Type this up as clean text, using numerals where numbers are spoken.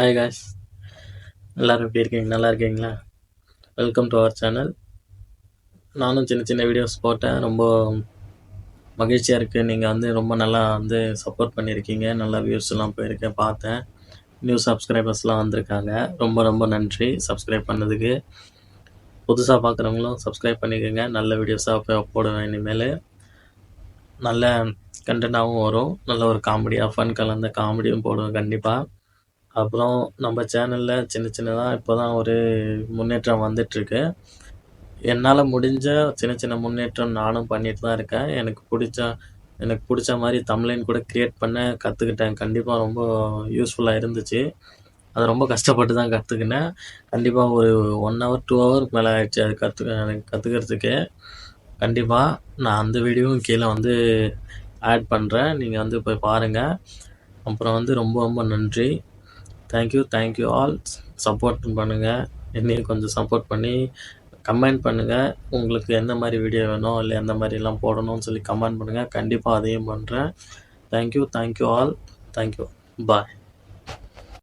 Hi guys, எல்லோரும் எப்படி இருக்கீங்க? நல்லா இருக்கீங்களா? Welcome to our channel. நானும் சின்ன சின்ன வீடியோஸ் போட்டேன். ரொம்ப மகிழ்ச்சியாக இருக்குது. நீங்கள் ரொம்ப நல்லா சப்போர்ட் பண்ணியிருக்கீங்க. நல்லா வியூஸ்லாம் போயிருக்கேன், பார்த்தேன். நியூ சப்ஸ்கிரைபர்ஸ்லாம் வந்திருக்காங்க. ரொம்ப ரொம்ப நன்றி சப்ஸ்கிரைப் பண்ணதுக்கு. புதுசாக பார்க்குறவங்களும் சப்ஸ்கிரைப் பண்ணிக்கோங்க. நல்ல வீடியோஸாக போடுவேன் இனிமேல். நல்ல கண்டென்ட்டாகவும் வரும். நல்ல ஒரு காமெடியாக ஃபன் கலந்த காமெடியும் போடுவேன் கண்டிப்பாக. அப்புறம் நம்ம சேனலில் சின்ன சின்னதாக இப்போ தான் ஒரு முன்னேற்றம் வந்துட்டுருக்கு. என்னால் முடிஞ்ச சின்ன சின்ன முன்னேற்றம் நானும் பண்ணிட்டு தான் இருக்கேன். எனக்கு பிடிச்ச மாதிரி தம்ப்நெயில் கூட கிரியேட் பண்ண கற்றுக்கிட்டேன். கண்டிப்பாக ரொம்ப யூஸ்ஃபுல்லாக இருந்துச்சு. அது ரொம்ப கஷ்டப்பட்டு தான் கற்றுக்கினேன். கண்டிப்பாக ஒரு 1 ஹவர் 2 ஹவருக்கு மேலே ஆயிடுச்சு அது எனக்கு கற்றுக்கிறதுக்கு. கண்டிப்பாக நான் அந்த வீடியோவும் கீழே ஆட் பண்ணுறேன். நீங்கள் போய் பாருங்கள். அப்புறம் ரொம்ப ரொம்ப நன்றி. Thank you all. சப்போர்ட் பண்ணுங்கள். என்னையும் கொஞ்சம் சப்போர்ட் பண்ணி கமெண்ட் பண்ணுங்கள். உங்களுக்கு எந்த மாதிரி வீடியோ வேணும், இல்லை எந்த மாதிரிலாம் போடணும்னு சொல்லி கமெண்ட் பண்ணுங்கள். கண்டிப்பாக அதையும் பண்ணுறேன். Thank you all. தேங்க்யூ. பாய்.